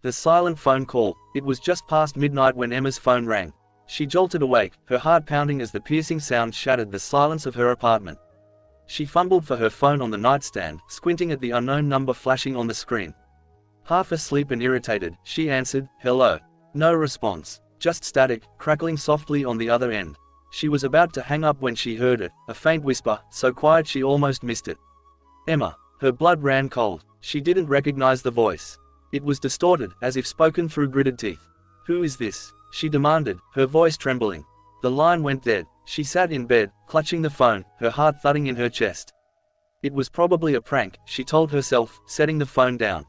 The silent phone call. It was just past midnight when Emma's phone rang. She jolted awake, her heart pounding as the piercing sound shattered the silence of her apartment. She fumbled for her phone on the nightstand, squinting at the unknown number flashing on the screen. Half asleep and irritated, she answered, "Hello." No response. Just static, crackling softly on the other end. She was about to hang up when she heard it, a faint whisper, so quiet she almost missed it. Emma. Her blood ran cold. She didn't recognize the voice. It was distorted, as if spoken through gritted teeth. "Who is this?" she demanded, her voice trembling. The line went dead. She sat in bed, clutching the phone, her heart thudding in her chest. It was probably a prank, she told herself, setting the phone down.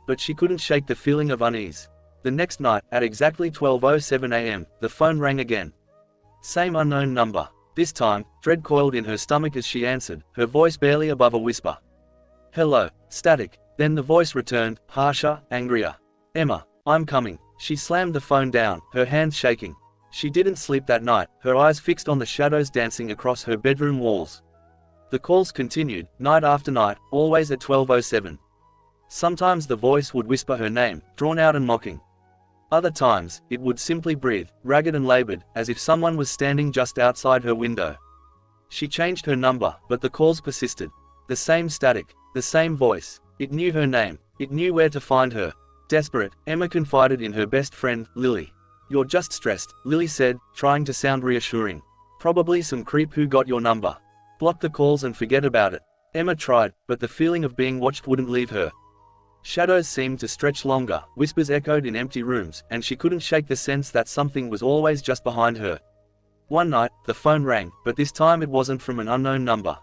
But she couldn't shake the feeling of unease. The next night, at exactly 12:07 a.m., the phone rang again. Same unknown number. This time, dread coiled in her stomach as she answered, her voice barely above a whisper. "Hello." Static. Then the voice returned, harsher, angrier. "Emma, I'm coming." She slammed the phone down, her hands shaking. She didn't sleep that night, her eyes fixed on the shadows dancing across her bedroom walls. The calls continued, night after night, always at 12:07. Sometimes the voice would whisper her name, drawn out and mocking. Other times, it would simply breathe, ragged and labored, as if someone was standing just outside her window. She changed her number, but the calls persisted. The same static, the same voice. It knew her name. It knew where to find her. Desperate, Emma confided in her best friend, Lily. "You're just stressed," Lily said, trying to sound reassuring. "Probably some creep who got your number. Block the calls and forget about it." Emma tried, but the feeling of being watched wouldn't leave her. Shadows seemed to stretch longer, whispers echoed in empty rooms, and she couldn't shake the sense that something was always just behind her. One night, the phone rang, but this time it wasn't from an unknown number.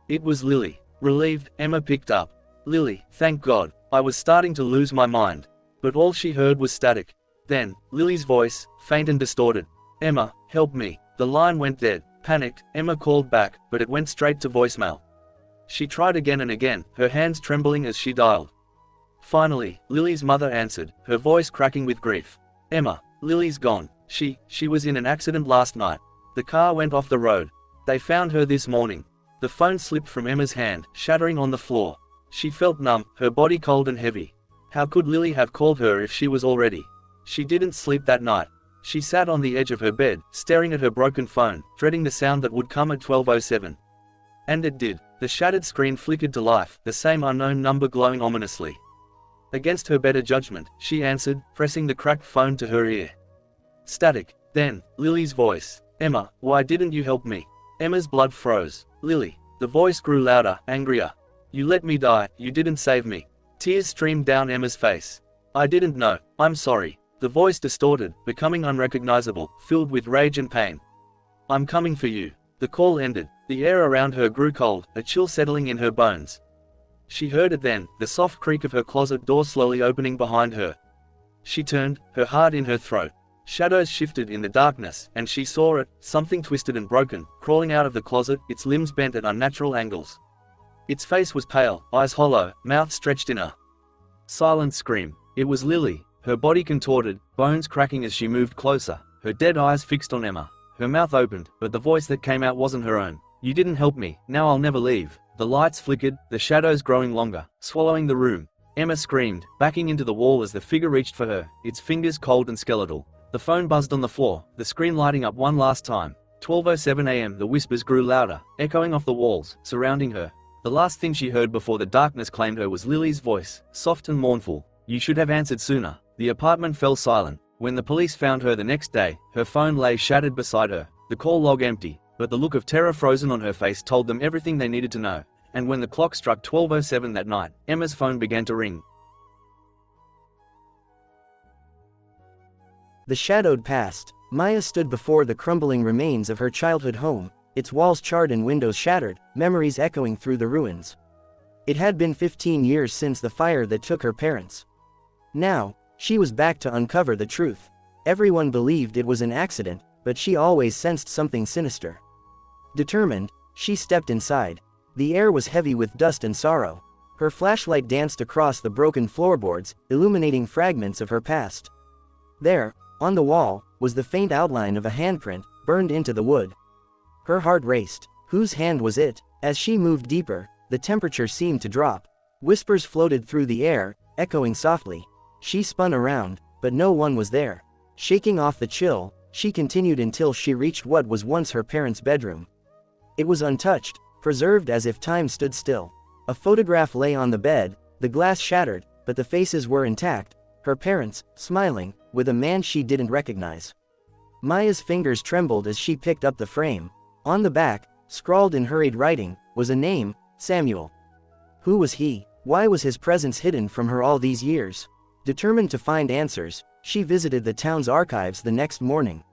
It was Lily. Relieved, Emma picked up. "Lily, thank God. I was starting to lose my mind." But all she heard was static. Then, Lily's voice, faint and distorted. "Emma, help me." The line went dead. Panicked, Emma called back, but it went straight to voicemail. She tried again and again, her hands trembling as she dialed. Finally, Lily's mother answered, her voice cracking with grief. "Emma, Lily's gone. She was in an accident last night. The car went off the road. They found her this morning." The phone slipped from Emma's hand, shattering on the floor. She felt numb, her body cold and heavy. How could Lily have called her if she was already? She didn't sleep that night. She sat on the edge of her bed, staring at her broken phone, dreading the sound that would come at 12:07. And it did. The shattered screen flickered to life, the same unknown number glowing ominously. Against her better judgment, she answered, pressing the cracked phone to her ear. Static. Then, Lily's voice. "Emma, why didn't you help me?" Emma's blood froze. "Lily." The voice grew louder, angrier. "You let me die, you didn't save me." Tears streamed down Emma's face. "I didn't know, I'm sorry." The voice distorted, becoming unrecognizable, filled with rage and pain. "I'm coming for you." The call ended. The air around her grew cold, a chill settling in her bones. She heard it then, the soft creak of her closet door slowly opening behind her. She turned, her heart in her throat. Shadows shifted in the darkness, and she saw it, something twisted and broken, crawling out of the closet, its limbs bent at unnatural angles. Its face was pale, eyes hollow, mouth stretched in a silent scream. It was Lily, her body contorted, bones cracking as she moved closer, her dead eyes fixed on Emma. Her mouth opened, but the voice that came out wasn't her own. "You didn't help me, now I'll never leave." The lights flickered, the shadows growing longer, swallowing the room. Emma screamed, backing into the wall as the figure reached for her, its fingers cold and skeletal. The phone buzzed on the floor, the screen lighting up one last time. 12:07 a.m. The whispers grew louder, echoing off the walls, surrounding her. The last thing she heard before the darkness claimed her was Lily's voice, soft and mournful. "You should have answered sooner." The apartment fell silent. When the police found her the next day, her phone lay shattered beside her, the call log empty, but the look of terror frozen on her face told them everything they needed to know. And when the clock struck 12:07 that night, Emma's phone began to ring. The shadowed past. Maya stood before the crumbling remains of her childhood home, its walls charred and windows shattered, memories echoing through the ruins. It had been 15 years since the fire that took her parents. Now, she was back to uncover the truth. Everyone believed it was an accident, but she always sensed something sinister. Determined, she stepped inside. The air was heavy with dust and sorrow. Her flashlight danced across the broken floorboards, illuminating fragments of her past. There, on the wall, was the faint outline of a handprint, burned into the wood. Her heart raced. Whose hand was it? As she moved deeper, the temperature seemed to drop. Whispers floated through the air, echoing softly. She spun around, but no one was there. Shaking off the chill, she continued until she reached what was once her parents' bedroom. It was untouched, preserved as if time stood still. A photograph lay on the bed, the glass shattered, but the faces were intact, her parents, smiling, with a man she didn't recognize. Maya's fingers trembled as she picked up the frame. On the back, scrawled in hurried writing, was a name, Samuel. Who was he? Why was his presence hidden from her all these years? Determined to find answers, she visited the town's archives the next morning.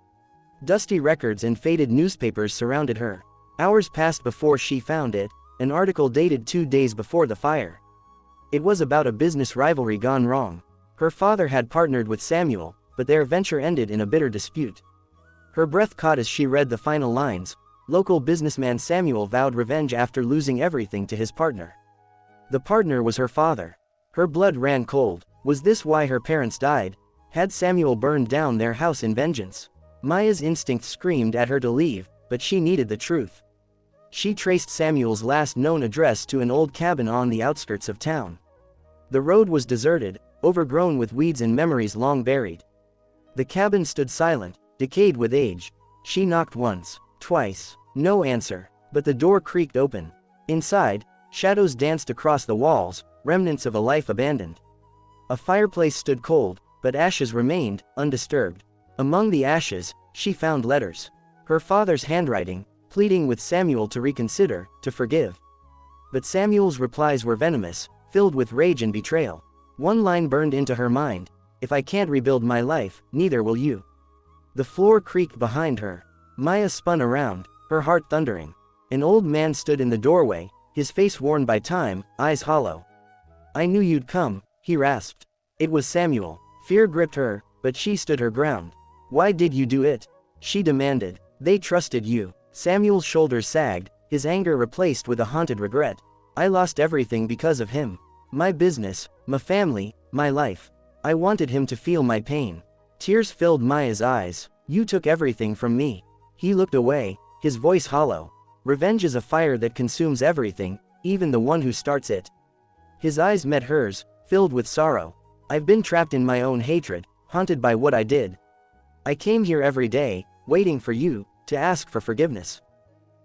Dusty records and faded newspapers surrounded her. Hours passed before she found it, an article dated 2 days before the fire. It was about a business rivalry gone wrong. Her father had partnered with Samuel, but their venture ended in a bitter dispute. Her breath caught as she read the final lines. Local businessman Samuel vowed revenge after losing everything to his partner. The partner was her father. Her blood ran cold. Was this why her parents died? Had Samuel burned down their house in vengeance? Maya's instinct screamed at her to leave, but she needed the truth. She traced Samuel's last known address to an old cabin on the outskirts of town. The road was deserted, overgrown with weeds and memories long buried. The cabin stood silent, decayed with age. She knocked once, twice. No answer, but the door creaked open. Inside, shadows danced across the walls, remnants of a life abandoned. A fireplace stood cold, but ashes remained, undisturbed. Among the ashes, she found letters. Her father's handwriting, pleading with Samuel to reconsider, to forgive. But Samuel's replies were venomous, filled with rage and betrayal. One line burned into her mind: "If I can't rebuild my life, neither will you." The floor creaked behind her. Maya spun around, her heart thundering. An old man stood in the doorway, his face worn by time, eyes hollow. "I knew you'd come," he rasped. It was Samuel. Fear gripped her, but she stood her ground. "Why did you do it?" she demanded. "They trusted you." Samuel's shoulders sagged, his anger replaced with a haunted regret. "I lost everything because of him. My business, my family, my life. I wanted him to feel my pain." Tears filled Maya's eyes. "You took everything from me." He looked away, his voice hollow. "Revenge is a fire that consumes everything, even the one who starts it." His eyes met hers, filled with sorrow. "I've been trapped in my own hatred, haunted by what I did. I came here every day, waiting for you, to ask for forgiveness."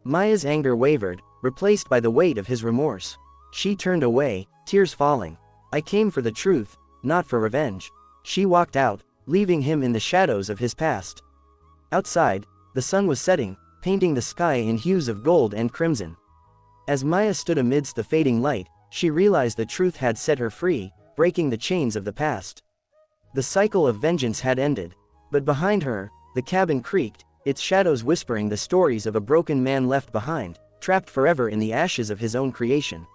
Maya's anger wavered, replaced by the weight of his remorse. She turned away, tears falling. "I came for the truth, not for revenge." She walked out, leaving him in the shadows of his past. Outside, the sun was setting, painting the sky in hues of gold and crimson. As Maya stood amidst the fading light, she realized the truth had set her free, breaking the chains of the past. The cycle of vengeance had ended. But behind her, the cabin creaked, its shadows whispering the stories of a broken man left behind, trapped forever in the ashes of his own creation.